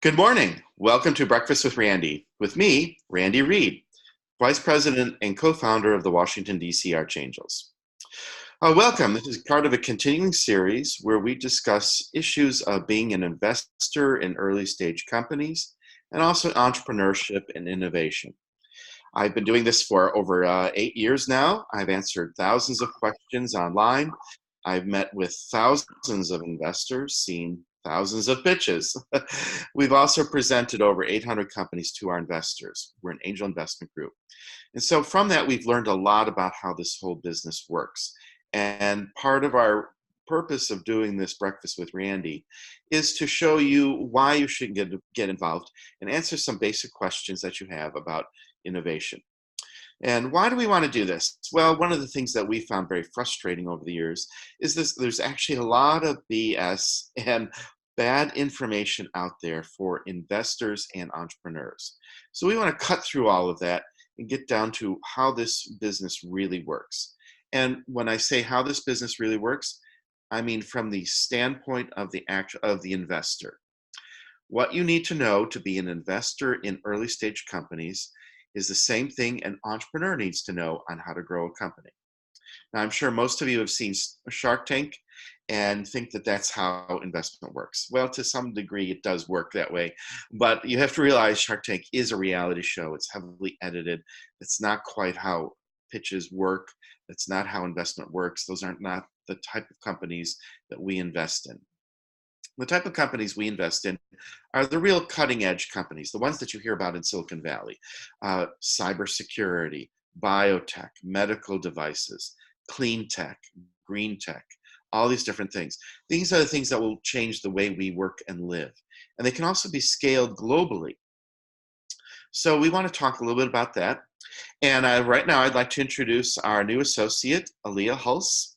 Good morning. Welcome to Breakfast with Randy. With me, Randy Reed, Vice President and co-founder of the Washington, D.C. Archangels. Welcome. This is part of a continuing series where we discuss issues of being an investor in early stage companies and also entrepreneurship and innovation. I've been doing this for over 8 years now. I've answered thousands of questions online. I've met with thousands of investors, seen thousands of pitches. We've also presented over 800 companies to our investors. We're an angel investment group. And so from that, we've learned a lot about how this whole business works. And part of our purpose of doing this Breakfast with Randy is to show you why you should get involved and answer some basic questions that you have about innovation. And why do we want to do this? Well, one of the things that we found very frustrating over the years is there's actually a lot of BS and bad information out there for investors and entrepreneurs. So we want to cut through all of that and get down to how this business really works. And when I say how this business really works, I mean from the standpoint of the investor. What you need to know to be an investor in early stage companies is the same thing an entrepreneur needs to know on how to grow a company. Now, I'm sure most of you have seen Shark Tank and think that that's how investment works. Well, to some degree, it does work that way. But you have to realize Shark Tank is a reality show. It's heavily edited. It's not quite how pitches work. That's not how investment works. Those aren't not the type of companies that we invest in. The type of companies we invest in are the real cutting edge companies, the ones that you hear about in Silicon Valley, cybersecurity, biotech, medical devices, clean tech, green tech, all these different things. These are the things that will change the way we work and live. And they can also be scaled globally. So we want to talk a little bit about that. And right now I'd like to introduce our new associate, Aaliyah Hulse.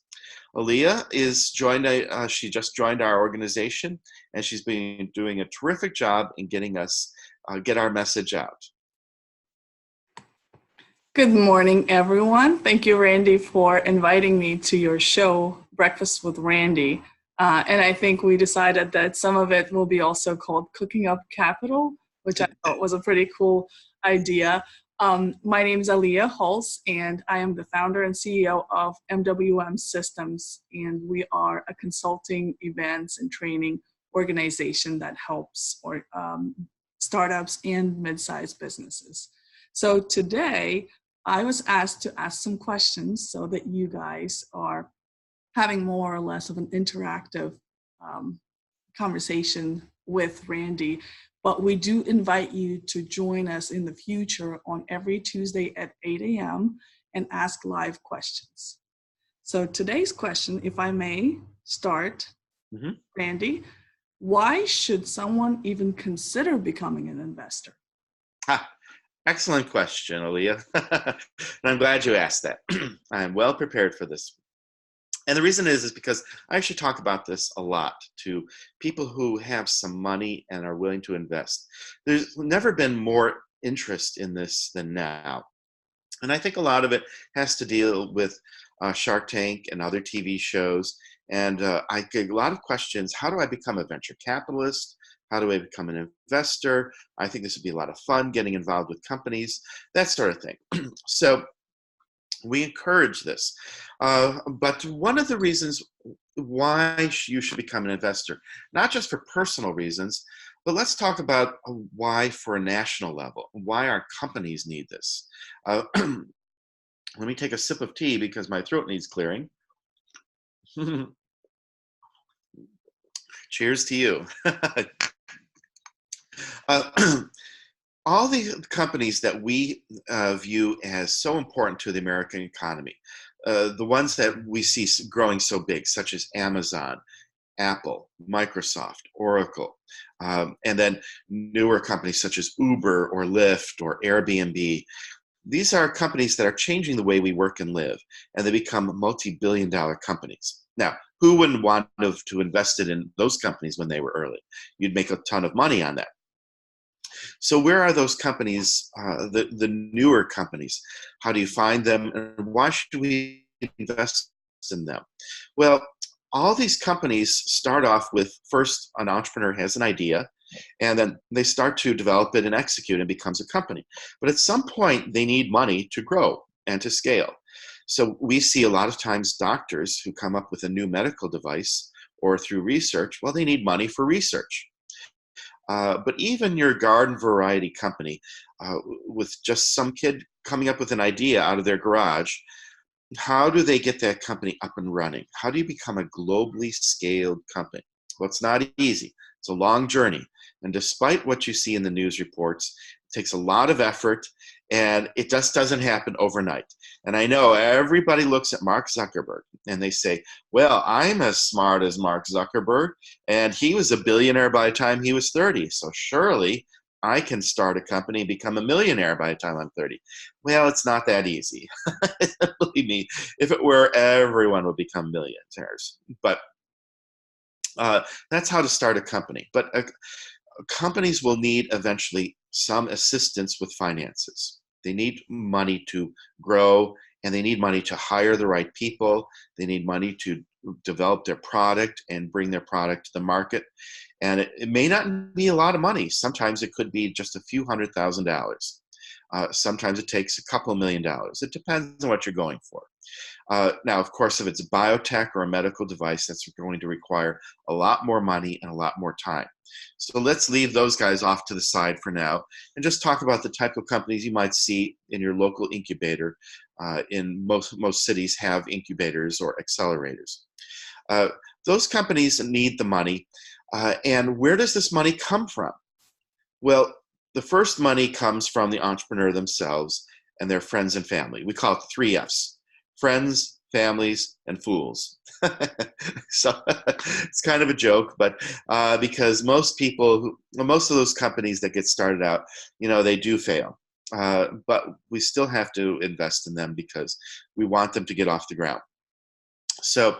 Aaliyah she just joined our organization, and she's been doing a terrific job in getting us, get our message out. Good morning, everyone. Thank you, Randy, for inviting me to your show, Breakfast with Randy. And I think we decided that some of it will be also called Cooking Up Capital, which I thought was a pretty cool idea. My name is Aaliyah Hulse, and I am the founder and CEO of MWM Systems, and we are a consulting, events, and training organization that helps startups and mid-sized businesses. So today, I was asked to ask some questions so that you guys are having more or less of an interactive conversation with Randy. But we do invite you to join us in the future on every Tuesday at 8 a.m. and ask live questions. So today's question, if I may start, Randy, why should someone even consider becoming an investor? Excellent question, Aaliyah. And I'm glad you asked that. I'm well prepared for this. And the reason is because I actually talk about this a lot to people who have some money and are willing to invest. There's never been more interest in this than now. And I think a lot of it has to deal with Shark Tank and other TV shows. And I get a lot of questions. How do I become a venture capitalist? How do I become an investor? I think this would be a lot of fun, getting involved with companies, that sort of thing. So we encourage this. But one of the reasons why you should become an investor, not just for personal reasons, but let's talk about why for a national level, why our companies need this. Let me take a sip of tea because my throat needs clearing. Cheers to you. All the companies that we view as so important to the American economy, the ones that we see growing so big, such as Amazon, Apple, Microsoft, Oracle, and then newer companies such as Uber or Lyft or Airbnb. These are companies that are changing the way we work and live, and they become multi-billion-dollar companies. Now, who wouldn't want to invest in those companies when they were early? You'd make a ton of money on that. So where are those companies, the newer companies? How do you find them, and why should we invest in them? Well, all these companies start off with, first, an entrepreneur has an idea, And then they start to develop it and execute and it becomes a company. But at some point, they need money to grow and to scale. So we see a lot of times doctors who come up with a new medical device or through research, well, they need money for research. But even your garden variety company, with just some kid coming up with an idea out of their garage, how do they get that company up and running? How do you become a globally scaled company? Well, it's not easy. It's a long journey. And despite what you see in the news reports, it takes a lot of effort and it just doesn't happen overnight. And I know everybody looks at Mark Zuckerberg and they say, well, I'm as smart as Mark Zuckerberg and he was a billionaire by the time he was 30. So surely I can start a company and become a millionaire by the time I'm 30. Well, it's not that easy. Believe me, if it were, everyone would become millionaires. But that's how to start a company. But companies will need eventually some assistance with finances. They need money to grow and they need money to hire the right people. They need money to develop their product and bring their product to the market. And it may not be a lot of money. Sometimes it could be just a few $100,000. Sometimes it takes a couple $1,000,000. It depends on what you're going for. Now, of course, if it's a biotech or a medical device, that's going to require a lot more money and a lot more time. So let's leave those guys off to the side for now and just talk about the type of companies you might see in your local incubator. In most cities have incubators or accelerators. Those companies need the money. And where does this money come from? Well, the first money comes from the entrepreneur themselves and their friends and family. We call it the 3 F's: friends, families, and fools. So it's kind of a joke, but because most of those companies that get started out, they do fail. But we still have to invest in them because we want them to get off the ground. So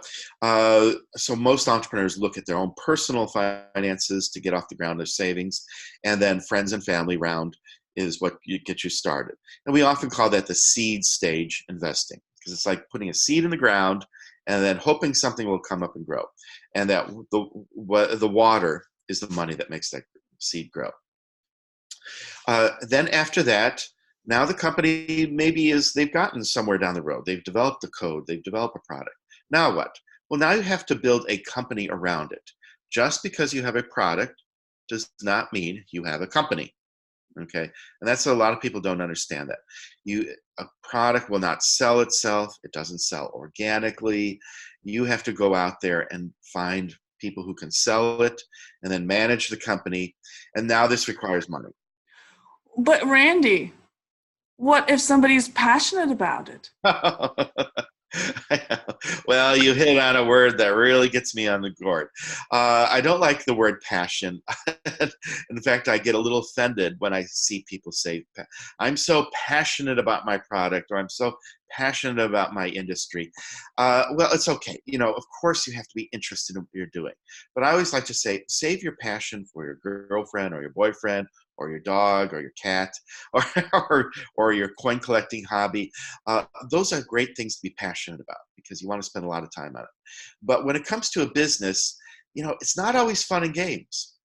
most entrepreneurs look at their own personal finances to get off the ground, their savings, and then friends and family round is what gets you started. And we often call that the seed stage investing, because it's like putting a seed in the ground and then hoping something will come up and grow. And that the water is the money that makes that seed grow. Then after that, now the company they've gotten somewhere down the road. They've developed the code, they've developed a product. Now what? Well, now you have to build a company around it. Just because you have a product does not mean you have a company. Okay, and that's a lot of people don't understand that. A product will not sell itself. It doesn't sell organically. You have to go out there and find people who can sell it and then manage the company. And now this requires money. But Randy, what if somebody's passionate about it? Well, you hit on a word that really gets me on the gourd. I don't like the word passion. In fact, I get a little offended when I see people say, I'm so passionate about my product, or I'm so passionate about my industry. Well, it's okay. Of course you have to be interested in what you're doing. But I always like to say, save your passion for your girlfriend or your boyfriend or your dog or your cat or your coin collecting hobby. Those are great things to be passionate about because you want to spend a lot of time on it. But when it comes to a business, it's not always fun and games.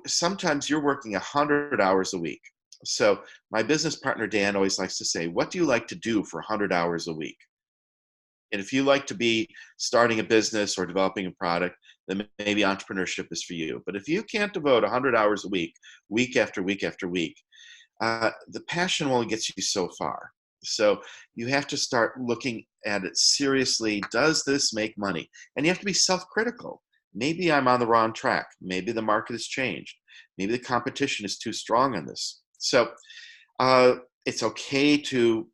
Sometimes you're working 100 hours a week. So my business partner, Dan, always likes to say, what do you like to do for 100 hours a week? And if you like to be starting a business or developing a product, then maybe entrepreneurship is for you. But if you can't devote 100 hours a week, week after week after week, the passion only gets you so far. So you have to start looking at it seriously. Does this make money? And you have to be self-critical. Maybe I'm on the wrong track. Maybe the market has changed. Maybe the competition is too strong on this. So it's okay to,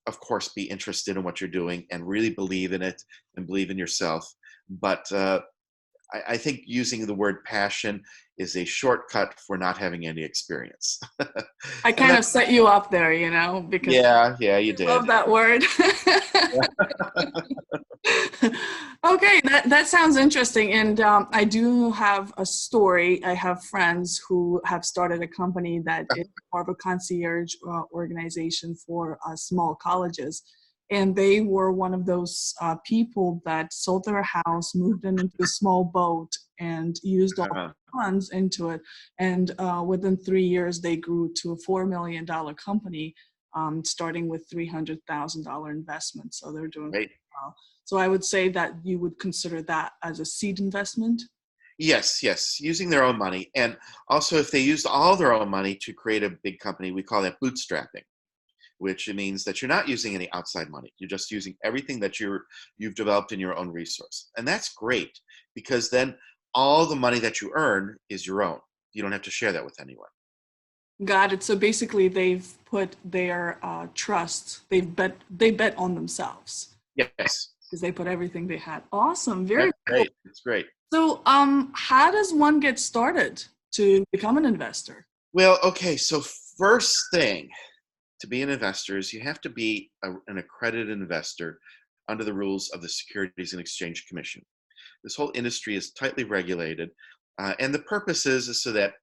of course, be interested in what you're doing and really believe in it and believe in yourself. But I think using the word passion is a shortcut for not having any experience. I kind of set you up there, because yeah, you did. I love that word. Okay, that sounds interesting. And I do have a story. I have friends who have started a company that is more of a concierge organization for small colleges. And they were one of those people that sold their house, moved into a small boat, and used all Uh, the funds into it. And within 3 years, they grew to a $4 million company, starting with $300,000 investment. So they're doing right. well. So I would say that you would consider that as a seed investment. Yes, yes, using their own money. And also, if they used all their own money to create a big company, we call that bootstrapping, which means that you're not using any outside money. You're just using everything that you've developed in your own resource. And that's great because then all the money that you earn is your own. You don't have to share that with anyone. Got it. So basically, they've put their trust. They bet on themselves Yes, because they put everything they had. Awesome. Very that's cool. great. It's great. So, how does one get started to become an investor? Well, okay, so first thing to be an investor is you have to be an accredited investor under the rules of the Securities and Exchange Commission. This whole industry is tightly regulated, and the purpose is so that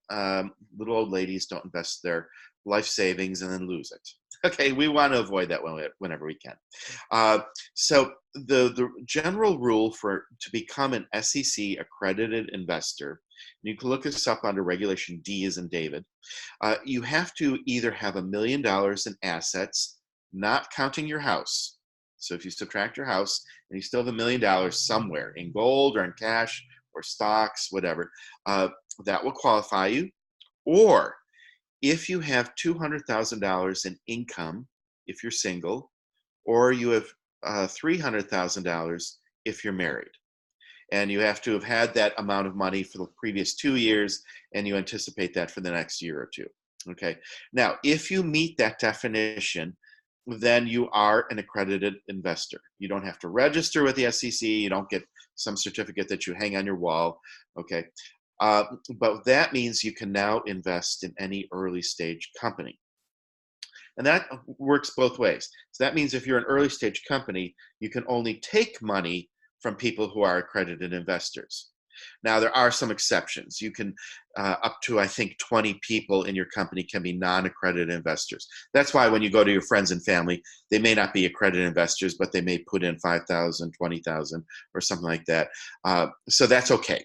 little old ladies don't invest their life savings and then lose it. Okay, we want to avoid that whenever we can. So the general rule for to become an SEC accredited investor, you can look this up under Regulation D as in David. You have to either have $1 million in assets, not counting your house. So if you subtract your house and you still have $1 million somewhere in gold or in cash or stocks, whatever, that will qualify you. Or if you have $200,000 in income, if you're single, or you have $300,000 if you're married. And you have to have had that amount of money for the previous 2 years, and you anticipate that for the next year or two. Okay. Now, if you meet that definition, then you are an accredited investor. You don't have to register with the SEC. You don't get some certificate that you hang on your wall. Okay. But that means you can now invest in any early stage company. And that works both ways. So that means if you're an early stage company, you can only take money from people who are accredited investors. Now, there are some exceptions. You can, up to, I think, 20 people in your company can be non-accredited investors. That's why when you go to your friends and family, they may not be accredited investors, but they may put in 5,000, 20,000, or something like that. So that's okay.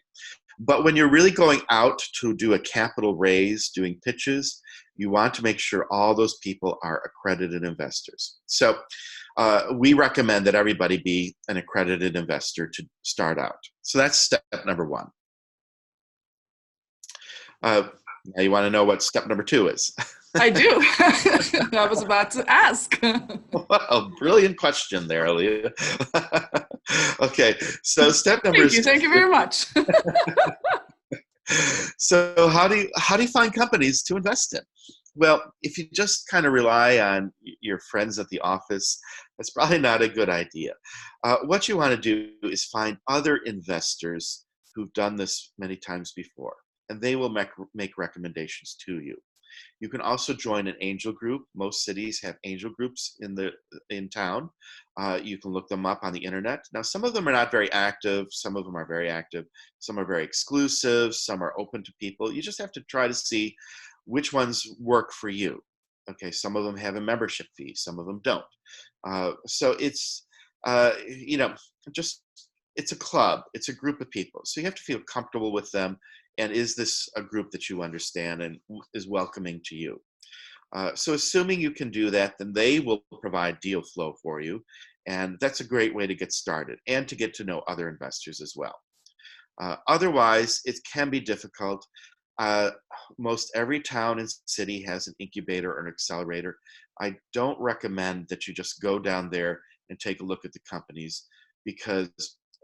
But when you're really going out to do a capital raise, doing pitches, you want to make sure all those people are accredited investors. So we recommend that everybody be an accredited investor to start out. So that's step number one. Now you want to know what step number two is. I do. I was about to ask. Well, brilliant question there, Leah. Okay, so step number. Thank you very much. So how do you find companies to invest in? Well, if you just kind of rely on your friends at the office, that's probably not a good idea. What you want to do is find other investors who've done this many times before, and they will make recommendations to you. You can also join an angel group. Most cities have angel groups in town. You can look them up on the internet. Now, some of them are not very active. Some of them are very active. Some are very exclusive. Some are open to people. You just have to try to see which ones work for you. Okay, some of them have a membership fee. Some of them don't. So it's, just it's a club. It's a group of people. So you have to feel comfortable with them. And is this a group that you understand and is welcoming to you? So assuming you can do that, then they will provide deal flow for you. And that's a great way to get started and to get to know other investors as well. Otherwise, it can be difficult. Most every town and city has an incubator or an accelerator. I don't recommend that you just go down there and take a look at the companies, because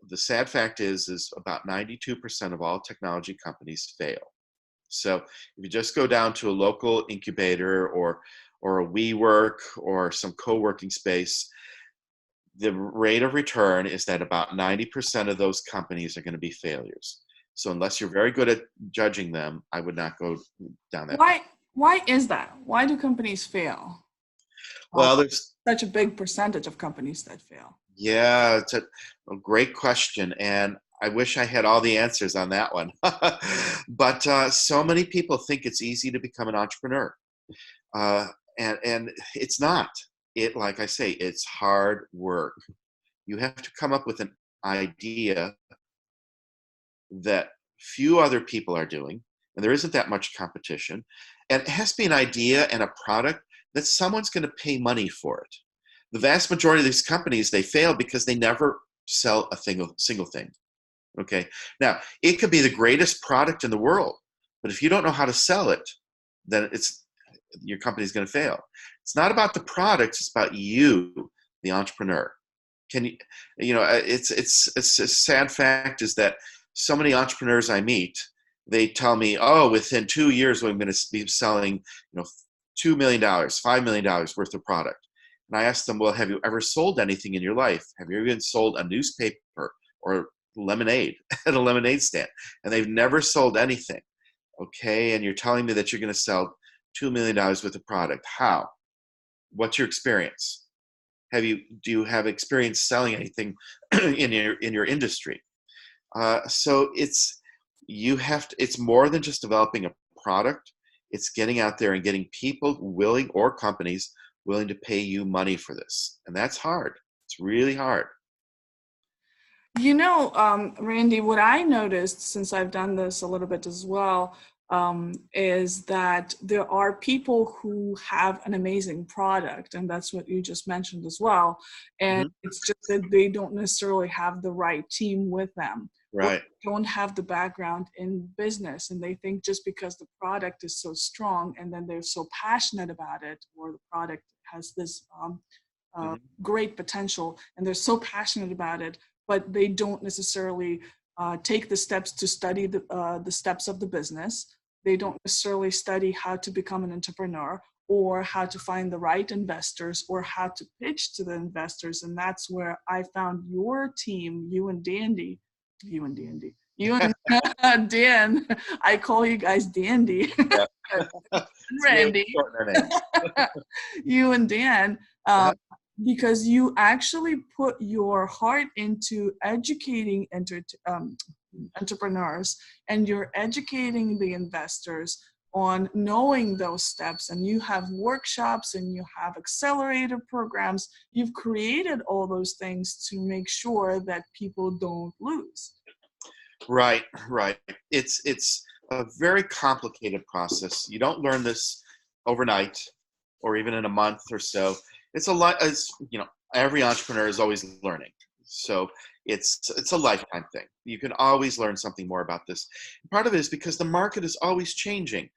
the sad fact is about 92% of all technology companies fail. So if you just go down to a local incubator or a WeWork or some co-working space, the rate of return is that about 90% of those companies are going to be failures. So unless you're very good at judging them, I would not go down that path. Why is that? Why do companies fail? Well, there's such a big percentage of companies that fail. Yeah, it's a great question, and I wish I had all the answers on that one. But so many people think it's easy to become an entrepreneur, and it's not. like I say, it's hard work. You have to come up with an idea that few other people are doing, and there isn't that much competition. And it has to be an idea and a product that someone's going to pay money for it. The vast majority of these companies, they fail because they never sell a single thing. Okay. Now, it could be the greatest product in the world, but if you don't know how to sell it, then your company's going to fail. It's not about the product; it's about you, the entrepreneur. Can you, it's a sad fact is that so many entrepreneurs I meet, they tell me, oh, within 2 years, I'm going to be selling, $2 million, $5 million worth of product. And I ask them, well, have you ever sold anything in your life? Have you even sold a newspaper or lemonade at a lemonade stand? And they've never sold anything. Okay. And you're telling me that you're going to sell $2 million worth of product. How? What's your experience? Do you have experience selling anything in your industry? So it's more than just developing a product. It's getting out there and getting people willing, or companies willing to pay you money for this. And that's hard. It's really hard. Randy, what I noticed since I've done this a little bit as well, is that there are people who have an amazing product, and that's what you just mentioned as well. And it's just that they don't necessarily have the right team with them. Right. Or don't have the background in business, and they think just because the product is so strong and then they're so passionate about it, or the product has this great potential and they're so passionate about it, but they don't necessarily take the steps to study the steps of the business. They don't necessarily study how to become an entrepreneur, or how to find the right investors, or how to pitch to the investors. And that's where I found your team, you and Dan. I call you guys Dandy. Yeah. Randy. You and Dan. Because you actually put your heart into educating entrepreneurs, and you're educating the investors on knowing those steps, and you have workshops and you have accelerator programs. You've created all those things to make sure that people don't lose. Right. It's a very complicated process. You don't learn this overnight or even in a month or so. It's a lot, as every entrepreneur is always learning. So it's a lifetime thing. You can always learn something more about this. Part of it is because the market is always changing.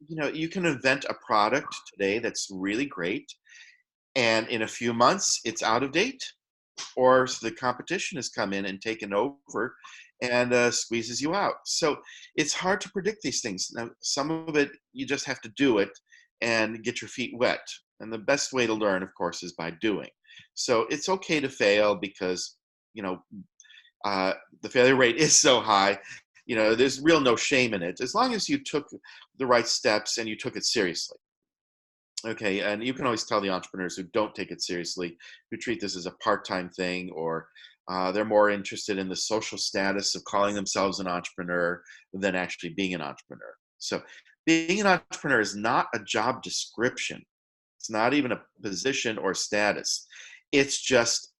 You can invent a product today that's really great, and in a few months it's out of date, or the competition has come in and taken over and squeezes you out. So it's hard to predict these things. Now, some of it, you just have to do it and get your feet wet. And the best way to learn, of course, is by doing. So it's okay to fail because, the failure rate is so high. There's real no shame in it, as long as you took the right steps and you took it seriously. Okay, and you can always tell the entrepreneurs who don't take it seriously, who treat this as a part-time thing, or they're more interested in the social status of calling themselves an entrepreneur than actually being an entrepreneur. So being an entrepreneur is not a job description. It's not even a position or status. It's just,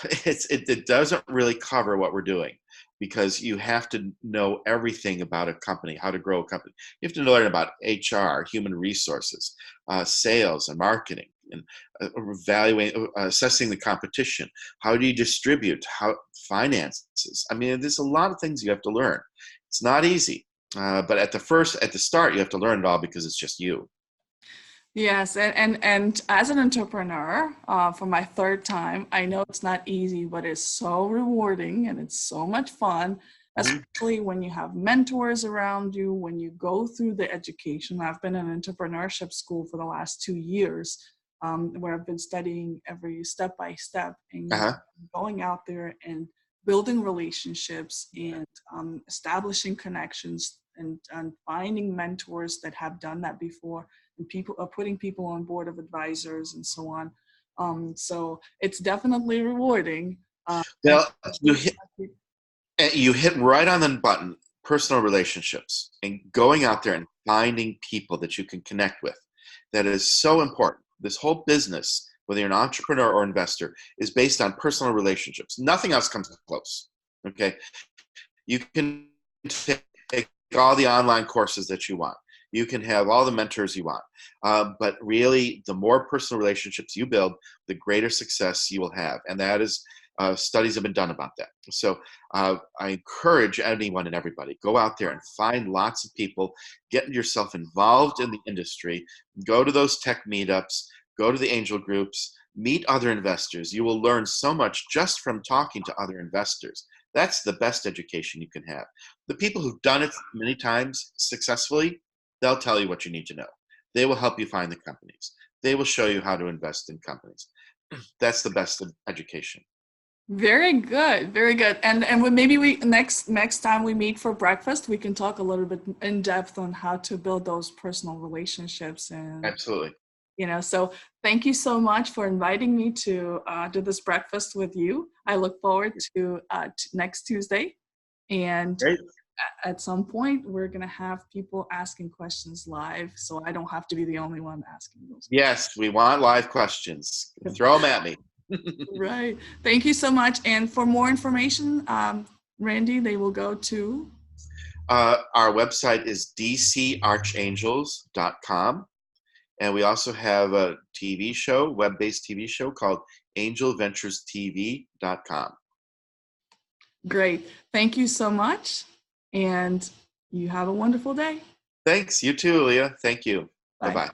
it doesn't really cover what we're doing, because you have to know everything about a company, how to grow a company. You have to learn about HR, human resources, sales and marketing, and assessing the competition. How do you distribute? Finances. I mean, there's a lot of things you have to learn. It's not easy, but at the start, you have to learn it all because it's just you. Yes, and as an entrepreneur, for my third time, I know it's not easy, but it's so rewarding and it's so much fun, especially when you have mentors around you, when you go through the education. I've been in entrepreneurship school for the last 2 years, where I've been studying every step by step, and going out there and building relationships, and establishing connections, and finding mentors that have done that before, and people are putting people on board of advisors and so on. So it's definitely rewarding. Well, you hit right on the button: personal relationships, and going out there and finding people that you can connect with. That is so important. This whole business, whether you're an entrepreneur or investor, is based on personal relationships. Nothing else comes close. Okay, you can take all the online courses that you want. You can have all the mentors you want. But really, the more personal relationships you build, the greater success you will have. And that is, studies have been done about that. So I encourage anyone and everybody, go out there and find lots of people, get yourself involved in the industry, go to those tech meetups, go to the angel groups, meet other investors. You will learn so much just from talking to other investors. That's the best education you can have. The people who've done it many times successfully, they'll tell you what you need to know. They will help you find the companies. They will show you how to invest in companies. That's the best education. Very good, very good. And maybe we next time we meet for breakfast, we can talk a little bit in depth on how to build those personal relationships. And absolutely. So thank you so much for inviting me to do this breakfast with you. I look forward to next Tuesday. And Great. At some point, we're going to have people asking questions live, so I don't have to be the only one asking those questions. Yes, we want live questions. Throw them at me. Right. Thank you so much. And for more information, Randy, they will go to? Our website is dcarchangels.com. And we also have a TV show, web-based TV show called angelventurestv.com. Great. Thank you so much. And you have a wonderful day. Thanks. You too, Leah. Thank you. Bye. Bye-bye.